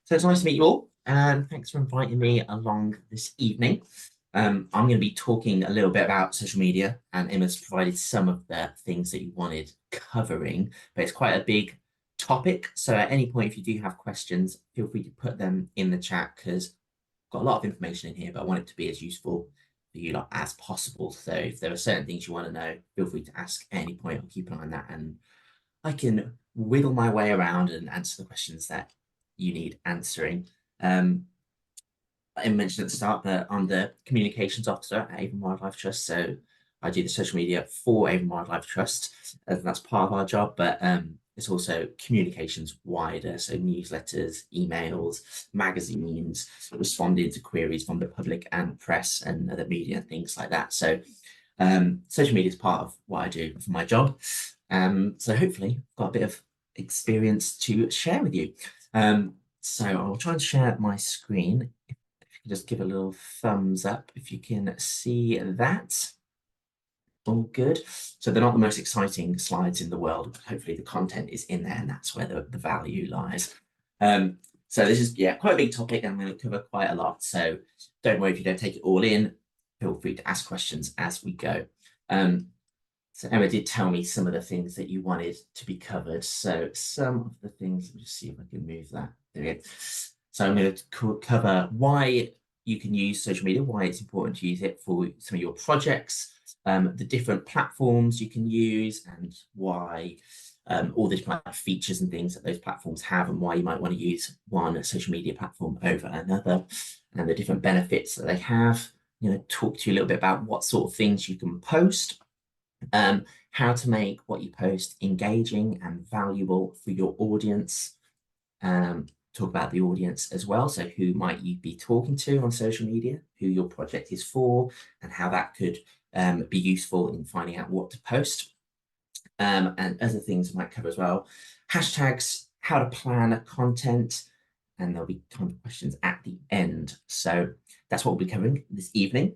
So it's nice to meet you all, and thanks for inviting me along this evening. I'm going to be talking a little bit about social media, and Emma's provided some of the things that you wanted covering, but it's quite a big topic. So at any point, if you do have questions, feel free to put them in the chat because I've got a lot of information in here, but I want it to be as useful for you lot as possible. So if there are certain things you want to know, feel free to ask at any point. I'll keep an eye on that, and I can wiggle my way around and answer the questions that you need answering. Um, I mentioned at the start that I'm the communications officer at Avon Wildlife Trust. So I do the social media for Avon Wildlife Trust, and that's part of our job, but it's also communications wider. So newsletters, emails, magazines, responding to queries from the public and press and other media, things like that. So social media is part of what I do for my job. So hopefully I've got a bit of experience to share with you. So I'll try and share my screen. If you can just give a little thumbs up if you can see that. All good. So they're not the most exciting slides in the world, but hopefully the content is in there and that's where the value lies. So this is, quite a big topic and I'm going to cover quite a lot. So don't worry if you don't take it all in. Feel free to ask questions as we go. So Emma did tell me some of the things that you wanted to be covered. So some of the things, let me just see if I can move that. There we go. So I'm going to cover why you can use social media, why it's important to use it for some of your projects, the different platforms you can use, and why all the different features and things that those platforms have, and why you might want to use one social media platform over another, and the different benefits that they have. I'm going to talk to you a little bit about what sort of things you can post, how to make what you post engaging and valuable for your audience. Talk about the audience as well. So who might you be talking to on social media, who your project is for, and how that could be useful in finding out what to post. And other things I might cover as well. Hashtags, how to plan content, and there'll be kind of questions at the end. So that's what we'll be covering this evening.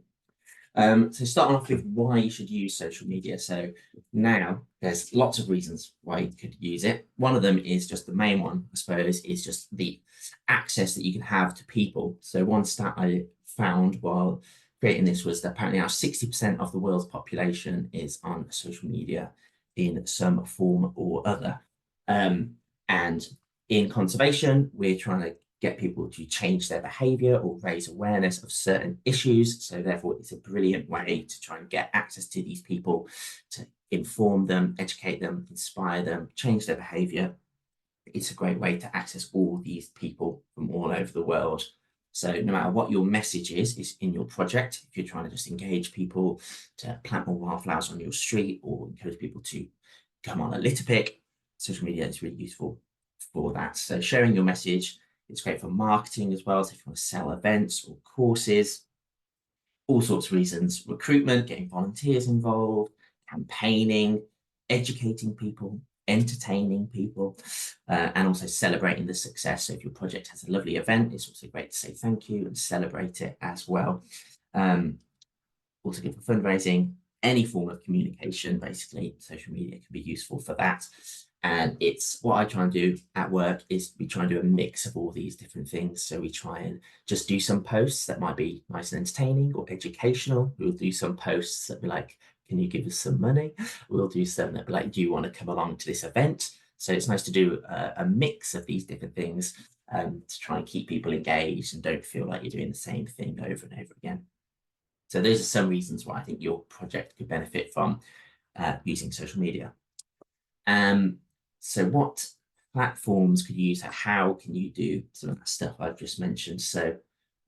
So starting off with why you should use social media. So now there's lots of reasons why you could use it. One of them is just the main one, I suppose, is just the access that you can have to people. So one stat I found while creating this was that apparently now 60% of the world's population is on social media in some form or other. And in conservation, we're trying to get people to change their behavior or raise awareness of certain issues. So therefore, it's a brilliant way to try and get access to these people, to inform them, educate them, inspire them, change their behavior. It's a great way to access all these people from all over the world. So no matter what your message is in your project, if you're trying to just engage people to plant more wildflowers on your street or encourage people to come on a litter pick, social media is really useful for that. So sharing your message, it's great for marketing as well. So if you want to sell events or courses, all sorts of reasons, recruitment, getting volunteers involved, campaigning, educating people, entertaining people, and also celebrating the success. So if your project has a lovely event, it's also great to say thank you and celebrate it as well. Also good for fundraising, any form of communication, basically, social media can be useful for that. And it's what I try and do at work is we try and do a mix of all these different things. So we try and just do some posts that might be nice and entertaining or educational. We'll do some posts that be like, can you give us some money? We'll do some that be like, do you want to come along to this event? So it's nice to do a mix of these different things to try and keep people engaged and don't feel like you're doing the same thing over and over again. So those are some reasons why I think your project could benefit from using social media. So what platforms could you use? How can you do some of that stuff I've just mentioned? So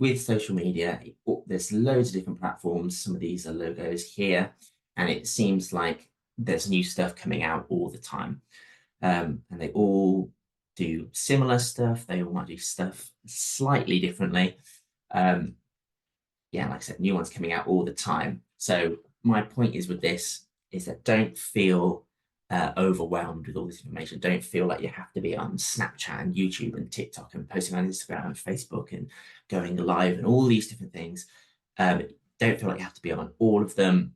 with social media, there's loads of different platforms. Some of these are logos here, and it seems like there's new stuff coming out all the time. And they all do similar stuff. They all might do stuff slightly differently. Like I said, new ones coming out all the time. So my point is with this is that don't feel overwhelmed with all this information. Don't feel like you have to be on Snapchat and YouTube and TikTok and posting on Instagram and Facebook and going live and all these different things. Don't feel like you have to be on all of them.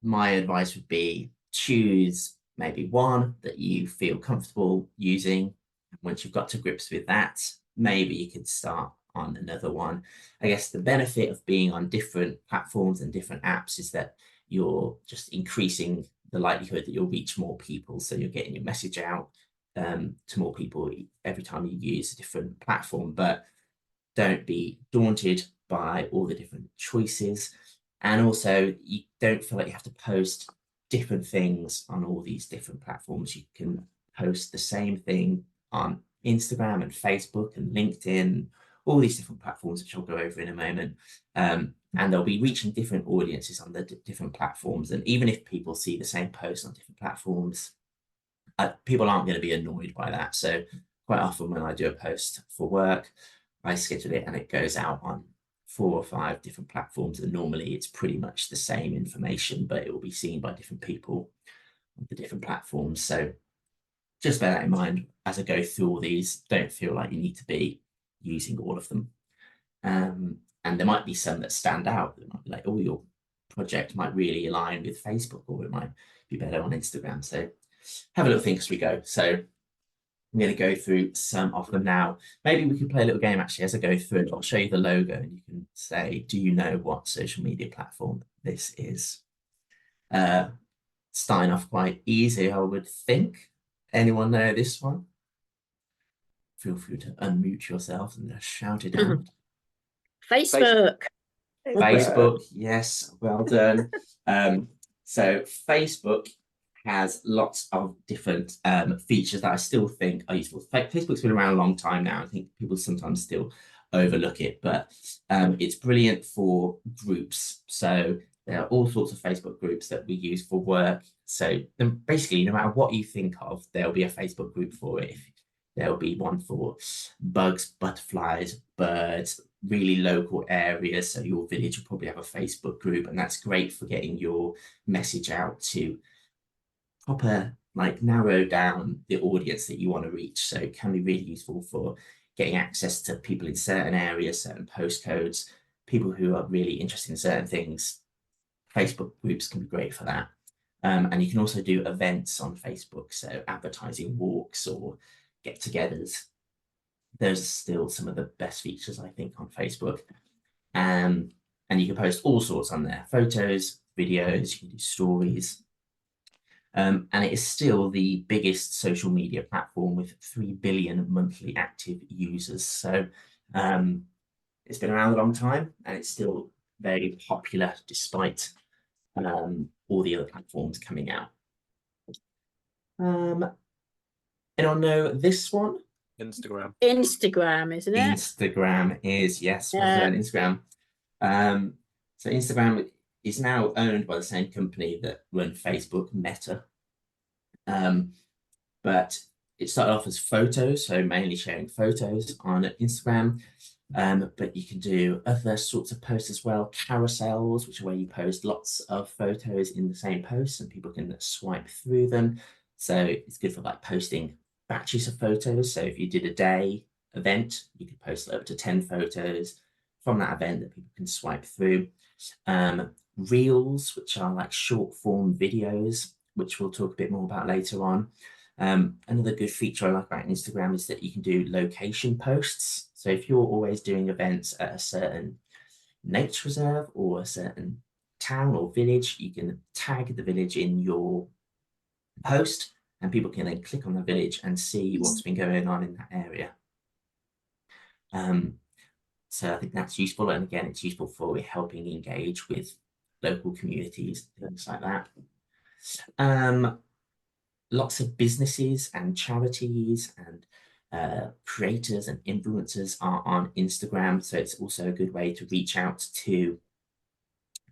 My advice would be choose maybe one that you feel comfortable using. Once you've got to grips with that, maybe you could start on another one. I guess the benefit of being on different platforms and different apps is that you're just increasing the likelihood that you'll reach more people. So you're getting your message out to more people every time you use a different platform. But don't be daunted by all the different choices. And also, you don't feel like you have to post different things on all these different platforms. You can post the same thing on Instagram and Facebook and LinkedIn, all these different platforms, which I'll go over in a moment. And they'll be reaching different audiences on the different platforms. And even if people see the same post on different platforms, people aren't going to be annoyed by that. So quite often when I do a post for work, I schedule it and it goes out on 4 or 5 different platforms, and normally it's pretty much the same information, but it will be seen by different people on the different platforms. So just bear that in mind as I go through all these. Don't feel like you need to be using all of them. And there might be some that stand out. It might be like, oh, your project might really align with Facebook, or it might be better on Instagram. So have a little think as we go. So I'm going to go through some of them now. Maybe we can play a little game actually as I go through it. I'll show you the logo and you can say, do you know what social media platform this is? Starting off quite easy, I would think. Anyone know this one? Feel free to unmute yourself and shout it out. Facebook. Facebook, yes, well done. So Facebook has lots of different features that I still think are useful. Facebook's been around a long time now. I think people sometimes still overlook it, but it's brilliant for groups. So there are all sorts of Facebook groups that we use for work. So basically, no matter what you think of, there'll be a Facebook group for it. There'll be one for bugs, butterflies, birds, really local areas. So your village will probably have a Facebook group, and that's great for getting your message out to proper, like narrow down the audience that you want to reach. So it can be really useful for getting access to people in certain areas, certain postcodes, people who are really interested in certain things. Facebook groups can be great for that. And you can also do events on Facebook, so advertising walks or get-togethers. Those are still some of the best features, I think, on Facebook. And you can post all sorts on there, photos, videos, you can do stories. And it is still the biggest social media platform with 3 billion monthly active users. So it's been around a long time and it's still very popular despite all the other platforms coming out. Anyone know this one? Instagram. Instagram, isn't it? Instagram is, yes, well done, Instagram. So Instagram is now owned by the same company that run Facebook, Meta. But it started off as photos, so mainly sharing photos on Instagram. But you can do other sorts of posts as well, carousels, which are where you post lots of photos in the same post and people can swipe through them. So it's good for like posting batches of photos. So if you did a day event, you could post up to 10 photos from that event that people can swipe through. Reels, which are like short form videos, which we'll talk a bit more about later on. Another good feature I like about Instagram is that you can do location posts. So if you're always doing events at a certain nature reserve or a certain town or village, you can tag the village in your post and people can then click on the village and see what's been going on in that area. So I think that's useful. And again, it's useful for helping engage with local communities, things like that. Lots of businesses and charities and creators and influencers are on Instagram. So it's also a good way to reach out to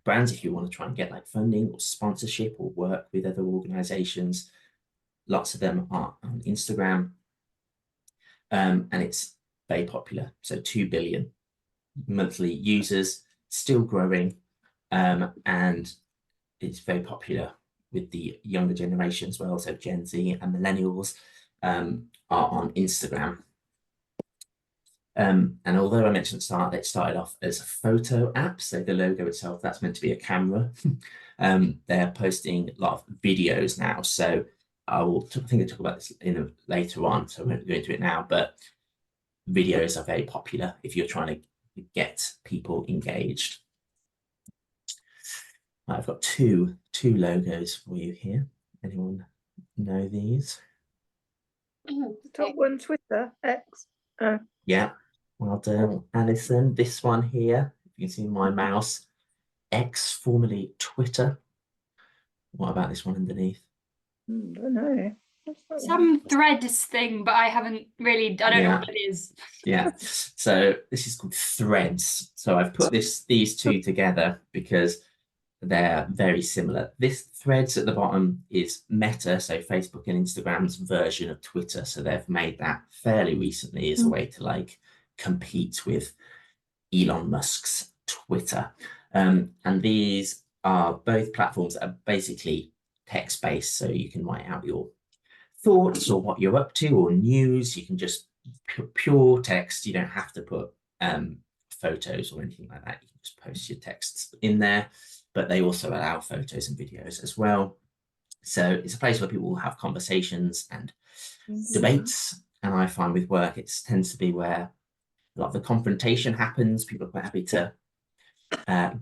brands if you want to try and get like funding or sponsorship or work with other organizations. Lots of them are on Instagram. And it's very popular. So 2 billion monthly users, still growing. And it's very popular with the younger generation as well. So Gen Z and millennials are on Instagram. And although I mentioned at the start, it started off as a photo app. So the logo itself, that's meant to be a camera. They're posting a lot of videos now. So I think I'll talk about this later on, so I won't go into it now, but videos are very popular if you're trying to get people engaged. I've got two logos for you here. Anyone know these? The top one, Twitter, X. Yeah, well done, Alison. This one here, if you can see my mouse, X, formerly Twitter. What about this one underneath? I don't know. What's that one? Some Threads thing, but I haven't really. I don't know what it is. Yeah, so this is called Threads. So I've put these two together because they're very similar. This Threads at the bottom is Meta, so Facebook and Instagram's version of Twitter. So they've made that fairly recently as a way to like compete with Elon Musk's Twitter. And these are both platforms that are basically text-based, so you can write out your thoughts or what you're up to or news. You can just pure text. You don't have to put photos or anything like that. You can just post your texts in there, but they also allow photos and videos as well. So it's a place where people will have conversations and debates. And I find with work, it tends to be where a lot of the confrontation happens. People are quite happy to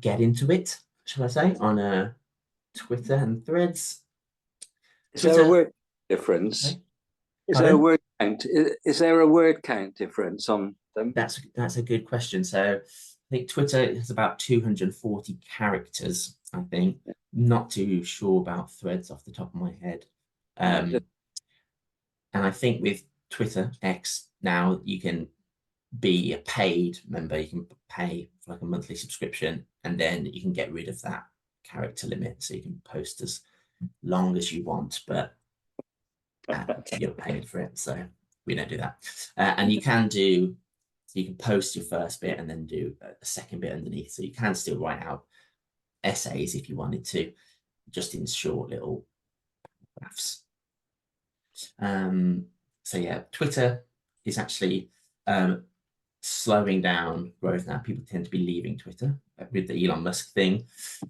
get into it, shall I say, on Twitter and Threads. Is there a word difference? Okay. Is there a word count? Is there a word count difference on them? That's a good question. So I think Twitter has about 240 characters, I think. Not too sure about Threads off the top of my head. And I think with Twitter X now, you can be a paid member. You can pay for like a monthly subscription, and then you can get rid of that character limit. So you can post as long as you want, but you're paying for it. So we don't do that. And you can post your first bit and then do a second bit underneath. So you can still write out essays if you wanted to, just in short little graphs. So yeah, Twitter is actually slowing down growth now. People tend to be leaving Twitter with the Elon Musk thing,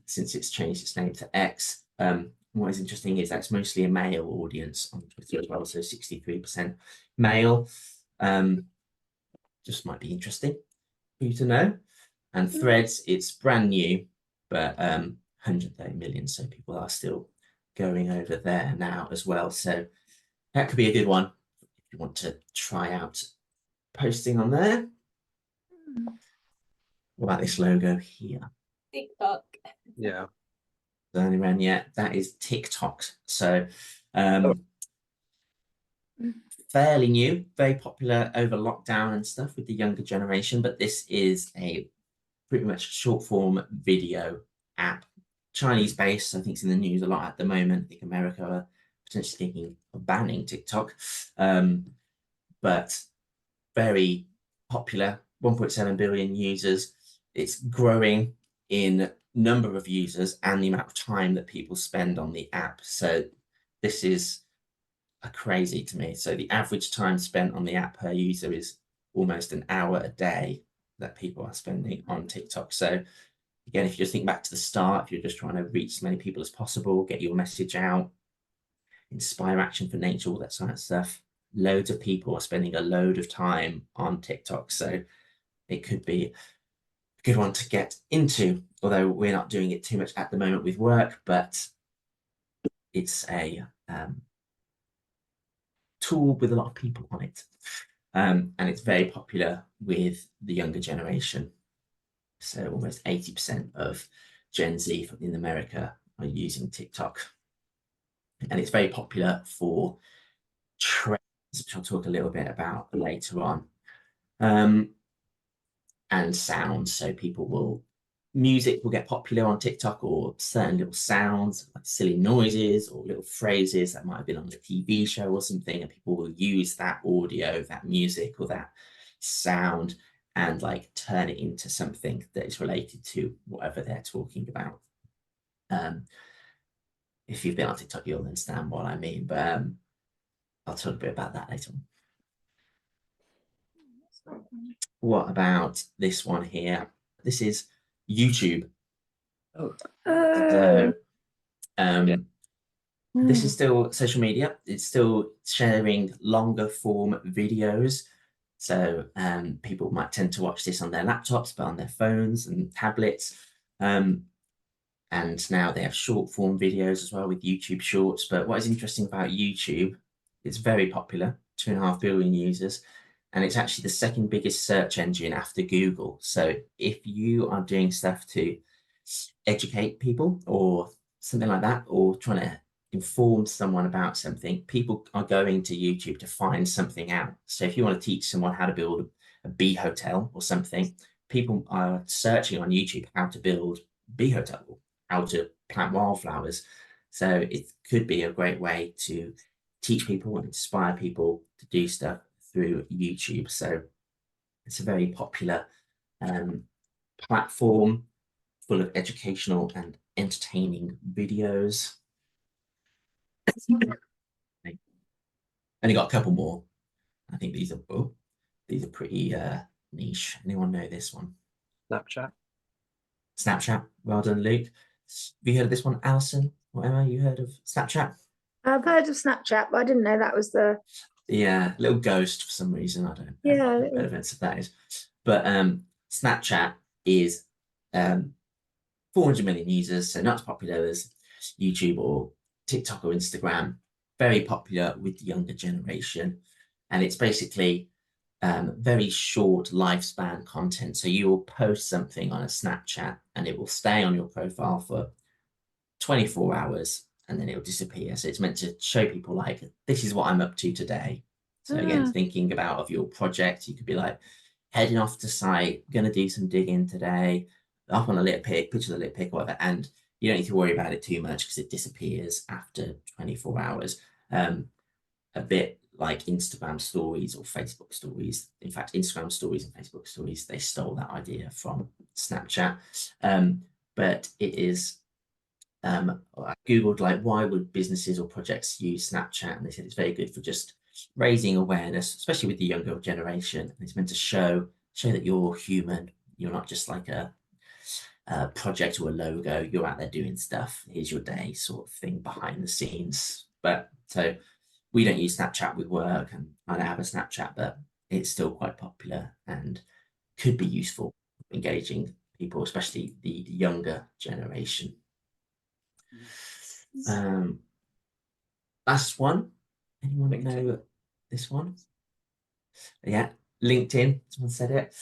since it's changed its name to X. What is interesting is that's mostly a male audience on Twitter as well, so 63% male. Just might be interesting for you to know. And Threads, it's brand new, but 130 million, so people are still going over there now as well. So that could be a good one if you want to try out posting on there. What about this logo here? TikTok. Yeah. Only ran yet. That is TikTok. So fairly new, very popular over lockdown and stuff with the younger generation, but this is a pretty much short form video app, Chinese based. I think it's in the news a lot at the moment. I think America are potentially thinking of banning TikTok, but very popular, 1.7 billion users. It's growing in number of users and the amount of time that people spend on the app. So this is crazy to me. So the average time spent on the app per user is almost an hour a day that people are spending on TikTok. So again, if you just think back to the start, if you're just trying to reach as many people as possible, get your message out, inspire action for nature, all that sort of stuff, loads of people are spending a load of time on TikTok. So it could be a good one to get into, although we're not doing it too much at the moment with work, but it's a tool with a lot of people on it. And it's very popular with the younger generation. So almost 80% of Gen Z in America are using TikTok. And it's very popular for trends, which I'll talk a little bit about later on. And sounds. So music will get popular on TikTok, or certain little sounds, like silly noises or little phrases that might have been on a TV show or something, and people will use that audio, that music, or that sound and like turn it into something that is related to whatever they're talking about. If you've been on TikTok, you'll understand what I mean, but I'll talk a bit about that later on. What about this one here? This is YouTube. So, This is still social media. It's still sharing longer form videos. So people might tend to watch this on their laptops, but on their phones and tablets. And now they have short form videos as well with YouTube Shorts. But what is interesting about YouTube, it's very popular, 2.5 billion users, and it's actually the second biggest search engine after Google. So if you are doing stuff to educate people or something like that, or trying to inform someone about something, people are going to YouTube to find something out. So if you want to teach someone how to build a bee hotel or something, people are searching on YouTube how to build a bee hotel, or how to plant wildflowers. So it could be a great way to teach people and inspire people to do stuff through YouTube. So it's a very popular platform full of educational and entertaining videos. Only got a couple more. I think these are pretty niche. Anyone know this one? Snapchat. Snapchat. Well done, Luke. Have you heard of this one, Alison or Emma? You heard of Snapchat? I've heard of Snapchat, but I didn't know that was the. Yeah, little ghost for some reason. I don't know Yeah, what the relevance of that is. But Snapchat is 400 million users, so not as popular as YouTube or TikTok or Instagram. Very popular with the younger generation. And it's basically very short lifespan content. So you will post something on a Snapchat and it will stay on your profile for 24 hours and then it will disappear. So it's meant to show people like, this is what I'm up to today. So again, thinking about of your project, you could be like, heading off to site, gonna do some digging today, up on a little pic, picture of the little pic, whatever, and you don't need to worry about it too much because it disappears after 24 hours. A bit like Instagram stories or Facebook stories. In fact, Instagram stories and Facebook stories, they stole that idea from Snapchat. But it is, I Googled like, why would businesses or projects use Snapchat? And they said it's very good for just raising awareness, especially with the younger generation. And it's meant to show that you're human. You're not just like a project or a logo. You're out there doing stuff. Here's your day sort of thing behind the scenes. But so we don't use Snapchat with work, and I don't have a Snapchat, but it's still quite popular and could be useful for engaging people, especially the younger generation. Last one. Anyone know this one? Yeah, LinkedIn. Someone said it.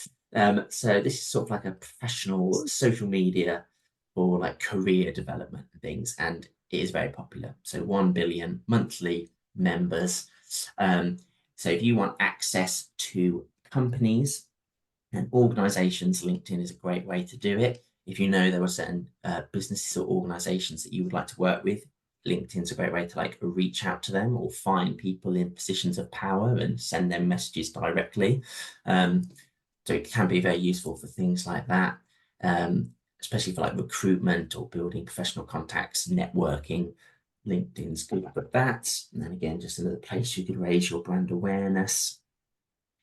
So this is sort of like a professional social media for like career development and things, and it is very popular. So 1 billion monthly members. So if you want access to companies and organizations, LinkedIn is a great way to do it. If you know there are certain businesses or organizations that you would like to work with, LinkedIn's a great way to like reach out to them or find people in positions of power and send them messages directly. So it can be very useful for things like that, especially for like recruitment or building professional contacts, networking. LinkedIn's good at that. And then again, just another place you could raise your brand awareness.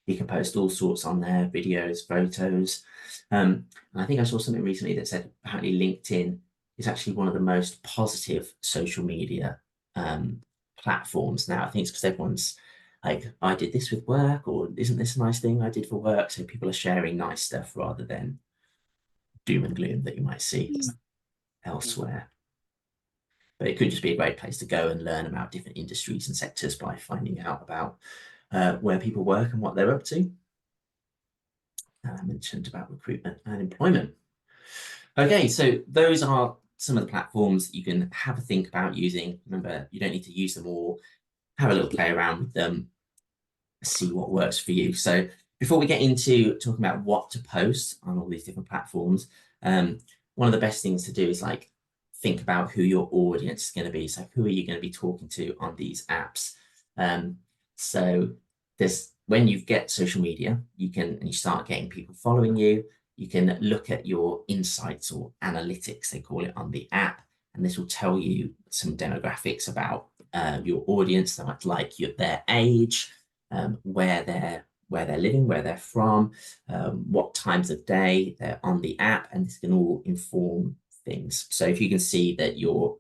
You can post all sorts on there, videos, photos. And I think I saw something recently that said apparently LinkedIn is actually one of the most positive social media platforms now. I think it's because everyone's like, I did this with work, or isn't this a nice thing I did for work? So people are sharing nice stuff rather than doom and gloom that you might see elsewhere. But it could just be a great place to go and learn about different industries and sectors by finding out about where people work and what they're up to. I mentioned about recruitment and employment. Okay, so those are some of the platforms that you can have a think about using. Remember, you don't need to use them all. Have a little play around with them, see what works for you. So before we get into talking about what to post on all these different platforms, one of the best things to do is like think about who your audience is going to be. So who are you going to be talking to on these apps? So there's, when you get social media, you start getting people following you, you can look at your insights or analytics, they call it, on the app, and this will tell you some demographics about your audience, like their age, where they're living, where they're from, what times of day they're on the app, and this can all inform things. So if you can see that your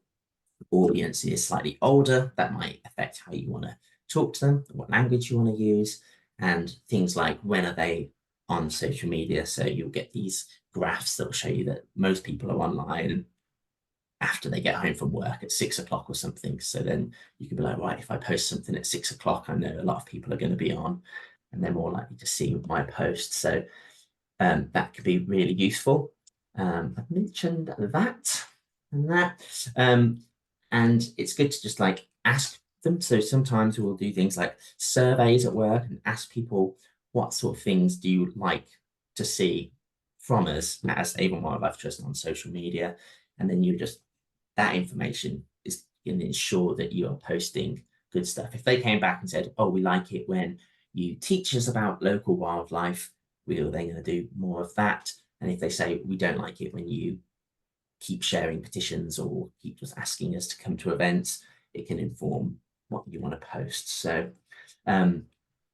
audience is slightly older, that might affect how you want to talk to them, what language you want to use, and things like when are they on social media. So you'll get these graphs that will show you that most people are online after they get home from work at 6 o'clock or something. So then you can be like, right, if I post something at 6 o'clock, I know a lot of people are going to be on and they're more likely to see my post. So that could be really useful. I've mentioned that and that. And it's good to just like ask them. So sometimes we'll do things like surveys at work and ask people, what sort of things do you like to see from us as Avon Wildlife Trust on social media? And then you just, that information is going to ensure that you are posting good stuff. If they came back and said, oh, we like it when you teach us about local wildlife, we're then going to do more of that. And if they say, we don't like it when you keep sharing petitions or keep just asking us to come to events, it can inform what you want to post. So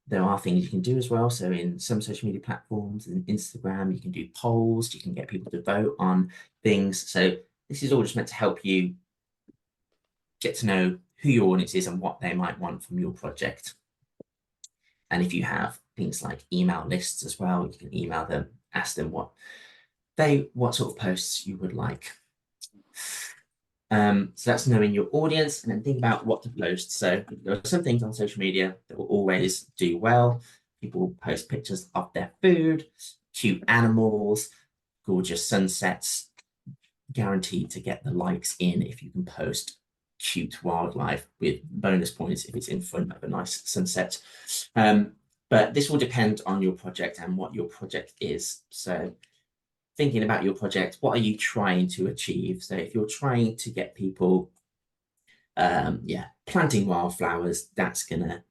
there are things you can do as well. So in some social media platforms, in Instagram, you can do polls, you can get people to vote on things. So this is all just meant to help you get to know who your audience is and what they might want from your project. And if you have things like email lists as well, you can email them, ask them what sort of posts you would like. So that's knowing your audience, and then think about what to post. So there are some things on social media that will always do well. People post pictures of their food, cute animals, gorgeous sunsets, guaranteed to get the likes in if you can post cute wildlife with bonus points if it's in front of a nice sunset. But this will depend on your project and what your project is. So thinking about your project, what are you trying to achieve? So if you're trying to get people planting wildflowers, that's gonna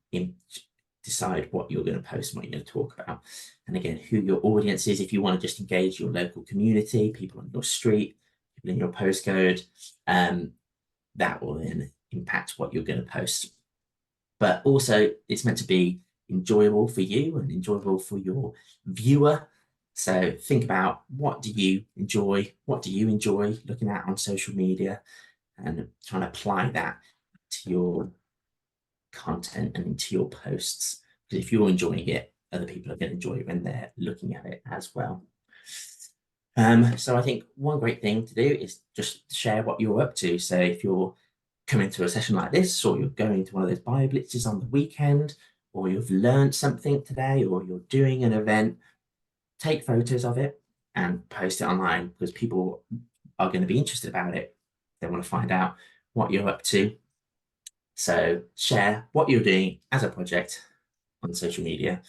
decide what you're going to post and what you're going to talk about. And again, who your audience is. If you want to just engage your local community, people on your street, people in your postcode, that will then impact what you're going to post. But also it's meant to be enjoyable for you and enjoyable for your viewer. So think about, what do you enjoy? What do you enjoy looking at on social media, and trying to apply that to your content and into your posts. Because if you're enjoying it, other people are going to enjoy it when they're looking at it as well. So I think one great thing to do is just share what you're up to. So if you're coming to a session like this, or you're going to one of those bio blitzes on the weekend, or you've learned something today, or you're doing an event, take photos of it and post it online, because people are going to be interested about it. They want to find out what you're up to. So share what you're doing as a project on social media.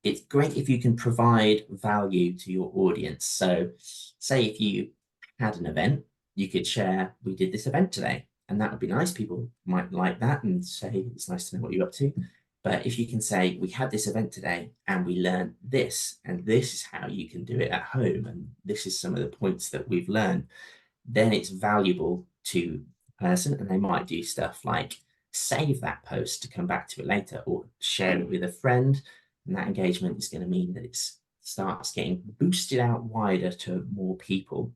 It's great if you can provide value to your audience. So say if you had an event, you could share, we did this event today, and that would be nice. People might like that and say, it's nice to know what you're up to. But if you can say, we had this event today and we learned this, and this is how you can do it at home, and this is some of the points that we've learned, then it's valuable to the person, and they might do stuff like save that post to come back to it later, or share it with a friend. And that engagement is going to mean that it starts getting boosted out wider to more people.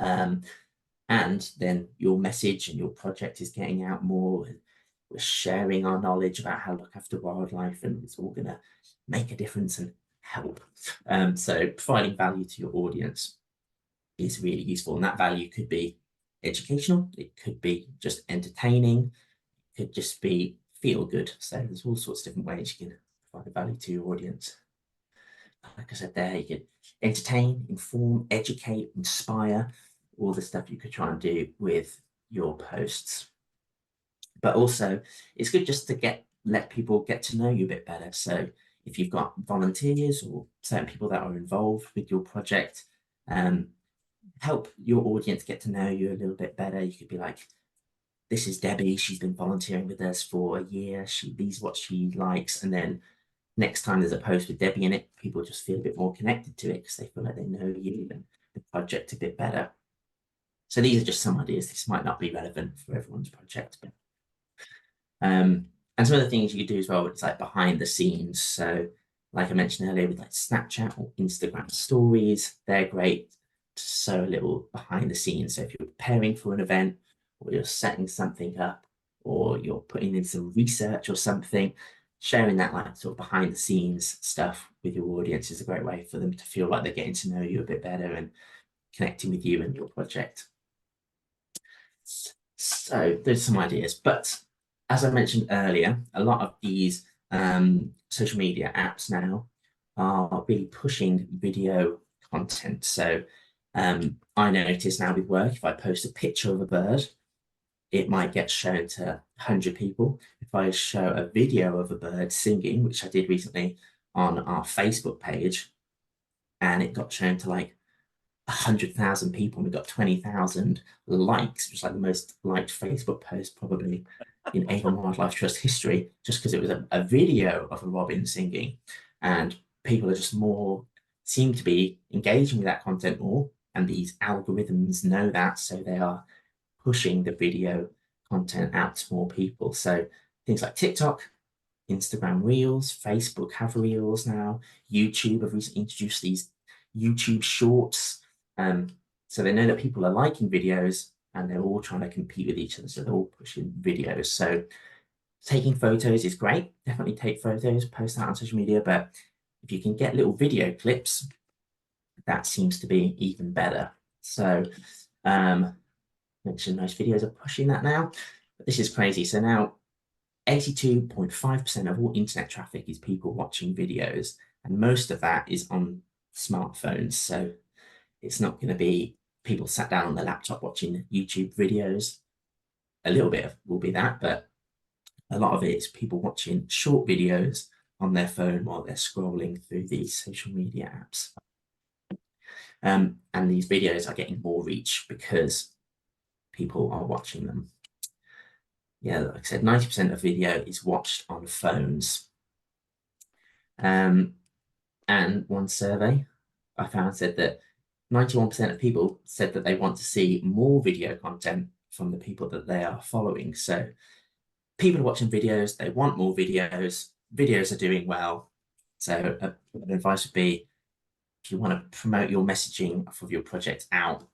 And then your message and your project is getting out more. We're sharing our knowledge about how to look after wildlife, and it's all going to make a difference and help. So providing value to your audience is really useful, and that value could be educational, it could be just entertaining, it could just be feel good. So there's all sorts of different ways you can provide value to your audience. Like I said there, you can entertain, inform, educate, inspire, all the stuff you could try and do with your posts. But also it's good just to let people get to know you a bit better. So if you've got volunteers or certain people that are involved with your project, help your audience get to know you a little bit better. You could be like, this is Debbie, she's been volunteering with us for a year, these what she likes. And then next time there's a post with Debbie in it, people just feel a bit more connected to it because they feel like they know you and the project a bit better. So these are just some ideas. This might not be relevant for everyone's project, but and some of the things you could do as well, it's like behind the scenes. So like I mentioned earlier, with like Snapchat or Instagram stories, they're great show a little behind the scenes. So if you're preparing for an event, or you're setting something up, or you're putting in some research or something, sharing that like sort of behind the scenes stuff with your audience is a great way for them to feel like they're getting to know you a bit better and connecting with you and your project. So there's some ideas, but as I mentioned earlier, a lot of these social media apps now are really pushing video content. So I notice now with work, if I post a picture of a bird, it might get shown to 100 people. If I show a video of a bird singing, which I did recently on our Facebook page, and it got shown to like 100,000 people, and we got 20,000 likes, which is like the most liked Facebook post probably in Avon Wildlife Trust history, just because it was a video of a robin singing, and people are just seem to be engaging with that content more, and these algorithms know that, so they are pushing the video content out to more people. So things like TikTok, Instagram Reels, Facebook have Reels now, YouTube have recently introduced these YouTube Shorts. So they know that people are liking videos, and they're all trying to compete with each other, so they're all pushing videos. So taking photos is great, definitely take photos, post that on social media, but if you can get little video clips, that seems to be even better. So mentioned most videos are pushing that now, but this is crazy. So now 82.5% of all internet traffic is people watching videos, and most of that is on smartphones. So it's not going to be people sat down on their laptop watching YouTube videos. A little bit of will be that, but a lot of it is people watching short videos on their phone while they're scrolling through these social media apps. And these videos are getting more reach because people are watching them. Yeah, like I said, 90% of video is watched on phones. And one survey I found said that 91% of people said that they want to see more video content from the people that they are following. So people are watching videos, they want more videos, videos are doing well. So advice would be, if you want to promote your messaging of your project out,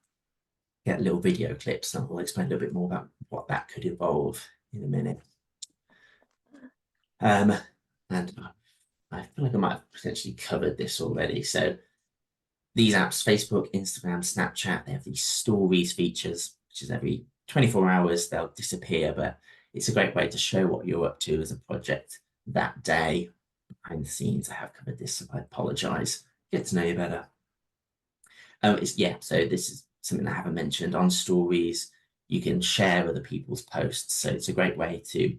get little video clips, and we'll explain a little bit more about what that could involve in a minute. And I feel like I might have potentially covered this already. So these apps, Facebook, Instagram, Snapchat, they have these stories features, which is every 24 hours, they'll disappear, but it's a great way to show what you're up to as a project that day. Behind the scenes, I have covered this, so I apologize. Get to know you better. So this is something I haven't mentioned. On stories, you can share other people's posts. So it's a great way to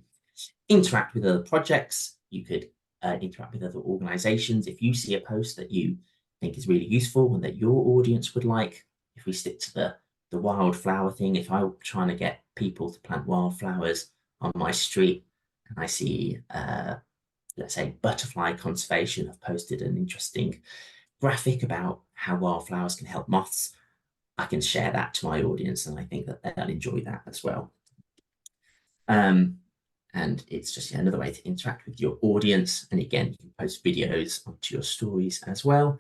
interact with other projects. You could interact with other organizations. If you see a post that you think is really useful and that your audience would like, if we stick to the wildflower thing, if I'm trying to get people to plant wildflowers on my street, and I see, let's say, Butterfly Conservation have posted an interesting graphic about how wildflowers can help moths, I can share that to my audience, and I think that they'll enjoy that as well. And it's just another way to interact with your audience. And again, you can post videos onto your stories as well.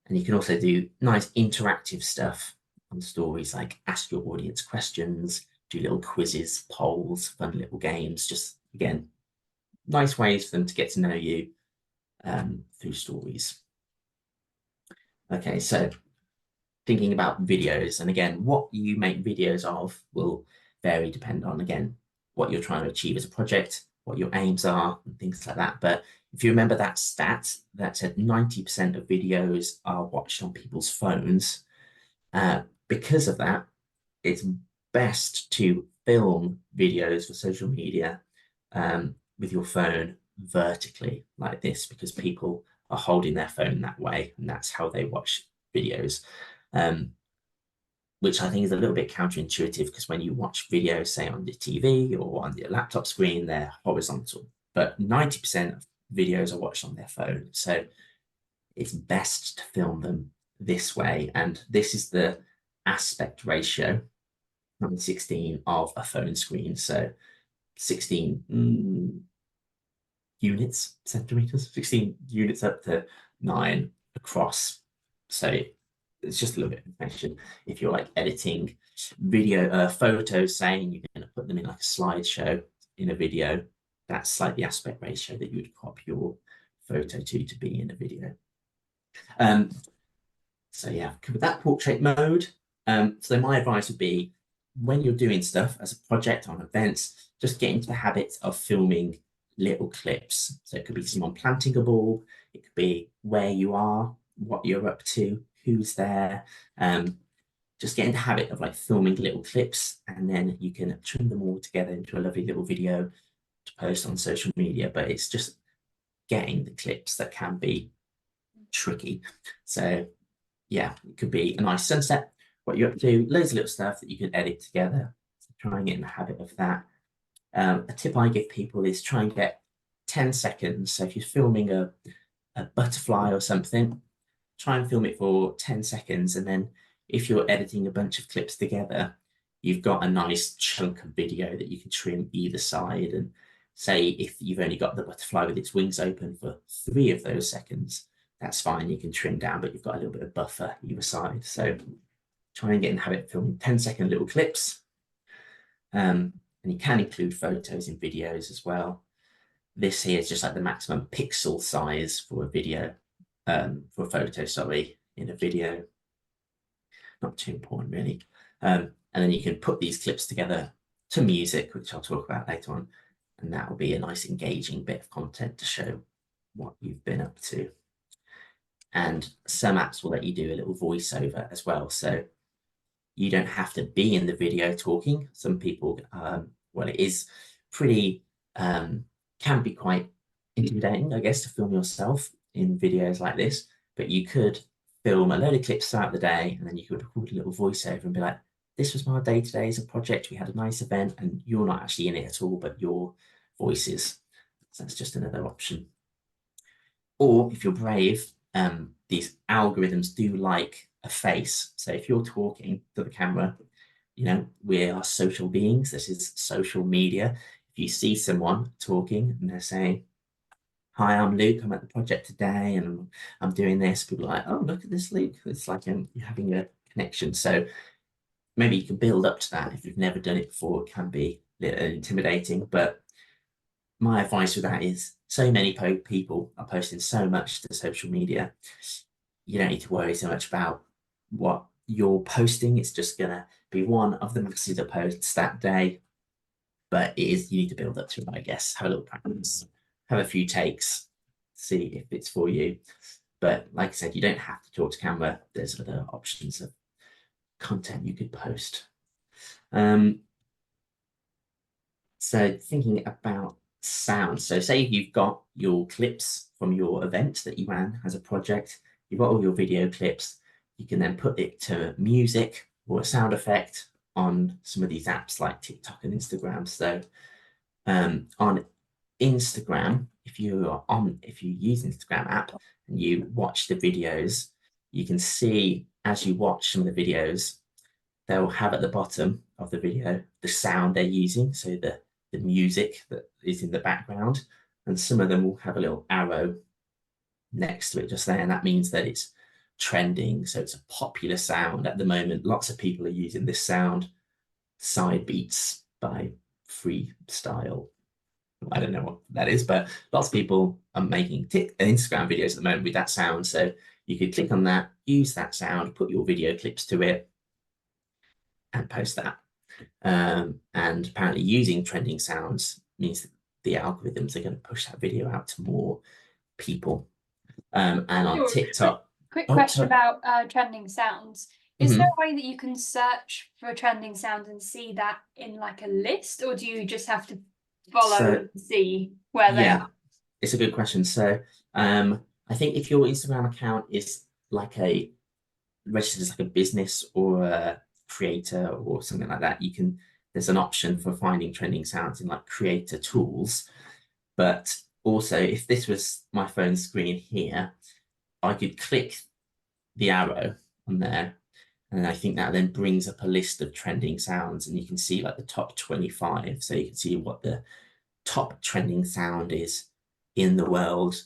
And you can also do nice interactive stuff on stories, like ask your audience questions, do little quizzes, polls, fun little games. Just, again, nice ways for them to get to know you through stories. Okay, so thinking about videos, and again, what you make videos of will vary depending on, again, what you're trying to achieve as a project, what your aims are, and things like that. But if you remember that stat that said 90% of videos are watched on people's phones, because of that, it's best to film videos for social media with your phone vertically like this, because people are holding their phone that way, and that's how they watch videos. Which I think is a little bit counterintuitive, because when you watch videos, say on your TV or on your laptop screen, they're horizontal, but 90% of videos are watched on their phone. So it's best to film them this way. And this is the aspect ratio, 16 of a phone screen. So 16 centimeters, 16 units up to 9 across. So it's just a little bit of information. If you're like editing video, photos, saying you're going to put them in like a slideshow in a video, that's like the aspect ratio that you would crop your photo to be in a video. So yeah, with that portrait mode. So my advice would be, when you're doing stuff as a project on events, just get into the habit of filming little clips. So it could be someone planting a bulb, it could be where you are, what you're up to, who's there. Just get into the habit of like filming little clips, and then you can trim them all together into a lovely little video to post on social media. But it's just getting the clips that can be tricky. So yeah, it could be a nice sunset, what you're up to, loads of little stuff that you can edit together. So try and get in the habit of that. A tip I give people is try and get 10 seconds. So if you're filming a butterfly or something, try and film it for 10 seconds. And then if you're editing a bunch of clips together, you've got a nice chunk of video that you can trim either side. And say if you've only got the butterfly with its wings open for 3 of those seconds, that's fine, you can trim down, but you've got a little bit of buffer either side. So try and get in the habit of filming 10-second little clips. And you can include photos in videos as well. This here is just like the maximum pixel size for a video, for a photo, sorry, in a video. Not too important really. And then you can put these clips together to music, which I'll talk about later on. And that will be a nice engaging bit of content to show what you've been up to. And some apps will let you do a little voiceover as well. So you don't have to be in the video talking. Some people, well, it is pretty, can be quite intimidating, I guess, to film yourself in videos like this. But you could film a load of clips throughout the day, and then you could record a little voiceover and be like, this was my day-to-day as a project. We had a nice event, and you're not actually in it at all, but your voice is. So that's just another option. Or if you're brave, these algorithms do like a face. So if you're talking to the camera, you know, we are social beings. This is social media. If you see someone talking and they're saying, hi, I'm Luke, I'm at the project today and I'm doing this, people are like, oh, look at this, Luke. It's like you're having a connection. So maybe you can build up to that. If you've never done it before, it can be a little intimidating. But my advice with that is, so many people are posting so much to social media. You don't need to worry so much about what you're posting. It's just going to be one of the masses of posts that day. But you need to build up to it, I guess. Have a little practice, have a few takes, see if it's for you. But like I said, you don't have to talk to camera. There's other options of content you could post. So thinking about sound. So say you've got your clips from your event that you ran as a project, you've got all your video clips, you can then put it to music or a sound effect on some of these apps like TikTok and Instagram. So on Instagram, if you use Instagram app and you watch the videos, you can see as you watch some of the videos, they'll have at the bottom of the video the sound they're using, so the music that is in the background, and some of them will have a little arrow next to it just there, and that means that it's trending. So it's a popular sound at the moment. Lots of people are using this sound, Side Beats by Freestyle. I don't know what that is, but lots of people are making Instagram videos at the moment with that sound. So you could click on that, use that sound, put your video clips to it, and post that. And apparently using trending sounds means that the algorithms are going to push that video out to more people. And on George, TikTok. Quick question about trending sounds. Is there a way that you can search for trending sounds and see that in like a list, or do you just have to follow and see where they are? It's a good question. So I think if your Instagram account is like registered as like a business or a creator or something like that, there's an option for finding trending sounds in like creator tools. But also, if this was my phone screen here, I could click the arrow on there, and I think that then brings up a list of trending sounds, and you can see like the top 25. So you can see what the top trending sound is in the world,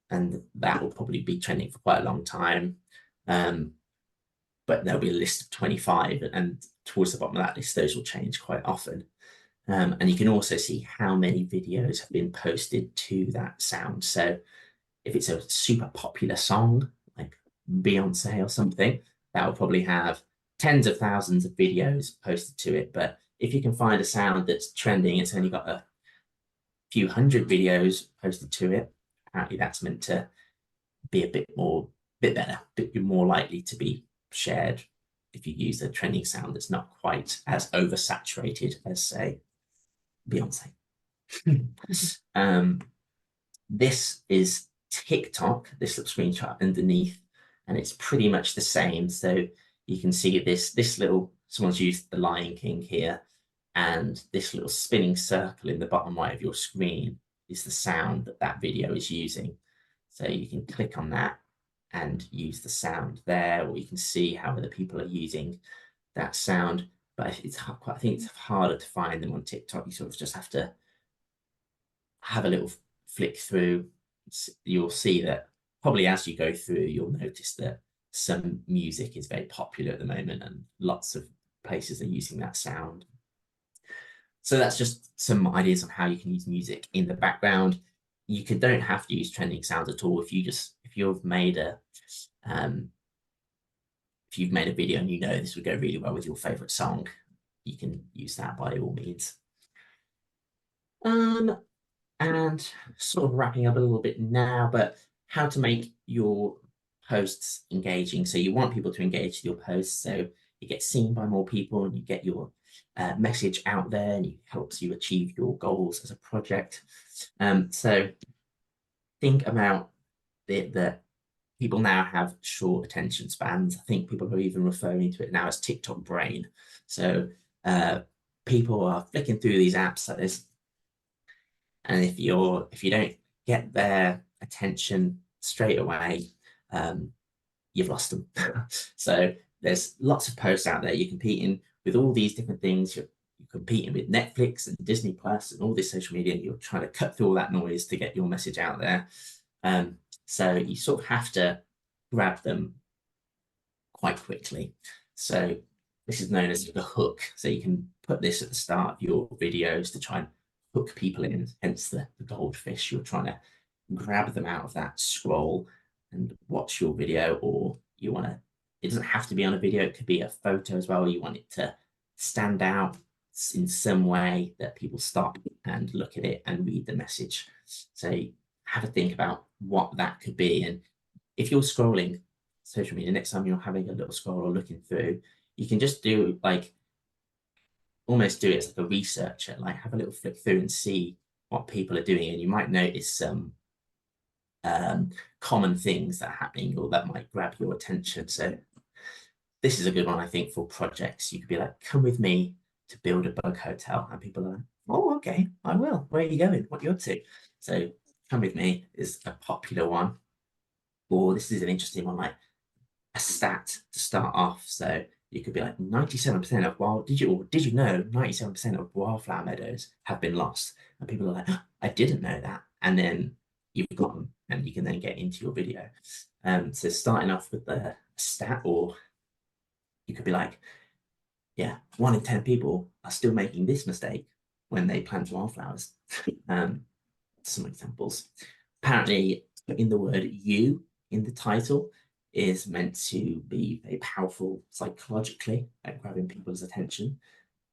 and that will probably be trending for quite a long time. but there'll be a list of 25, and towards the bottom of that list, those will change quite often. And you can also see how many videos have been posted to that sound. So if it's a super popular song, like Beyonce or something, that will probably have tens of thousands of videos posted to it. But if you can find a sound that's trending, it's only got a few hundred videos posted to it. Apparently that's meant to be a bit better, a bit more likely to be shared if you use a trending sound that's not quite as oversaturated as, say, Beyonce. This is TikTok, this little screenshot underneath, and it's pretty much the same. So you can see this little, someone's used the Lion King here, and this little spinning circle in the bottom right of your screen is the sound that that video is using. So you can click on that and use the sound there, or you can see how other people are using that sound. But I think it's harder to find them on TikTok. You sort of just have to have a little flick through. You'll see that probably as you go through, you'll notice that some music is very popular at the moment, and lots of places are using that sound. So that's just some ideas on how you can use music in the background. You don't have to use trending sounds at all. If you've made a video and you know this would go really well with your favorite song, you can use that by all means. And sort of wrapping up a little bit now, but how to make your posts engaging. So you want people to engage with your posts, so you get seen by more people and you get your message out there, and it helps you achieve your goals as a project. So think about that people now have short attention spans. I think people are even referring to it now as TikTok brain. So people are flicking through these apps like this, and if you don't get their attention straight away, you've lost them. So there's lots of posts out there. You're competing with all these different things. You're competing with Netflix and Disney Plus and all this social media, and you're trying to cut through all that noise to get your message out there. So you sort of have to grab them quite quickly. So this is known as the hook. So you can put this at the start of your videos to try and hook people in, hence the goldfish. You're trying to grab them out of that scroll and watch your video, or you want to, it doesn't have to be on a video, it could be a photo as well. You want it to stand out in some way that people stop and look at it and read the message. So have a think about what that could be. And if you're scrolling social media, next time you're having a little scroll or looking through, you can just do like, almost do it as like a researcher, like have a little flick through and see what people are doing, and you might notice some common things that are happening or that might grab your attention. So this is a good one, I think, for projects. You could be like, come with me to build a bug hotel, and people are like, oh, okay, I will. Where are you going? What are you up to? So come with me is a popular one. Or this is an interesting one, like a stat to start off. So you could be like 97% of did you know 97% of wildflower meadows have been lost? And people are like, oh, I didn't know that. And then you've got them, and you can then get into your video. So starting off with the stat, or you could be like, yeah, 1 in 10 people are still making this mistake when they plant wildflowers. Some examples. Apparently, putting the word "you" in the title is meant to be very powerful psychologically at grabbing people's attention.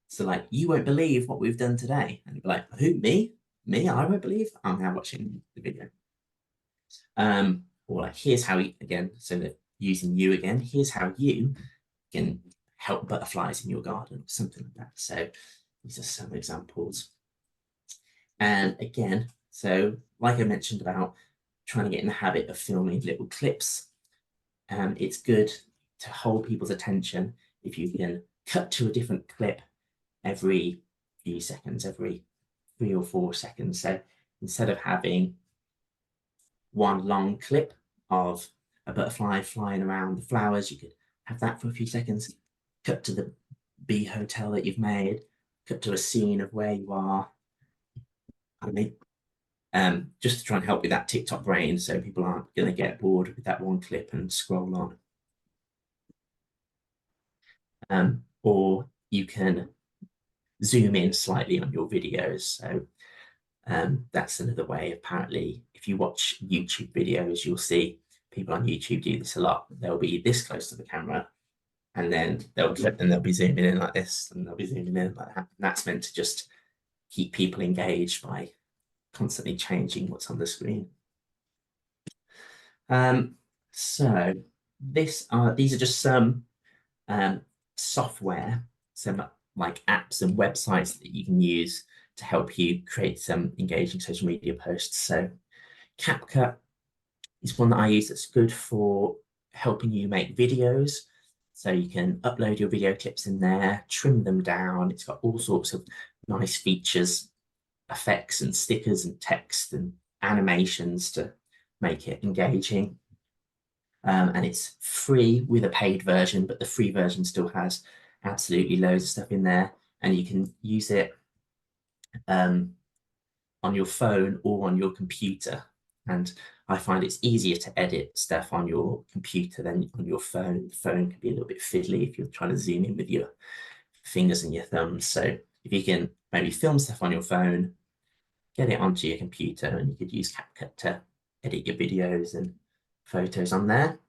So like, you won't believe what we've done today. And you'd be like, who, me? Me? I won't believe? I'm now watching the video. Or like, here's how, again, so that using "you" again, here's how you can help butterflies in your garden, or something like that. So these are some examples. And again, so like I mentioned about trying to get in the habit of filming little clips, it's good to hold people's attention if you can cut to a different clip every few seconds, every 3 or 4 seconds. So instead of having one long clip of a butterfly flying around the flowers, you could have that for a few seconds, cut to the bee hotel that you've made, cut to a scene of where you are. Just to try and help with that TikTok brain, so people aren't going to get bored with that one clip and scroll on. or you can zoom in slightly on your videos. So that's another way. Apparently, if you watch YouTube videos, you'll see people on YouTube do this a lot. They'll be this close to the camera, and then they'll be zooming in like this, and they'll be zooming in like that. And that's meant to just keep people engaged by constantly changing what's on the screen. So these are just some software, some like apps and websites that you can use to help you create some engaging social media posts. So CapCut is one that I use that's good for helping you make videos. So you can upload your video clips in there, trim them down. It's got all sorts of nice features, effects and stickers and text and animations to make it engaging. And it's free with a paid version, but the free version still has absolutely loads of stuff in there, and you can use it on your phone or on your computer. And I find it's easier to edit stuff on your computer than on your phone. The phone can be a little bit fiddly if you're trying to zoom in with your fingers and your thumbs. So if you can maybe film stuff on your phone, get it onto your computer, and you could use CapCut to edit your videos and photos on there.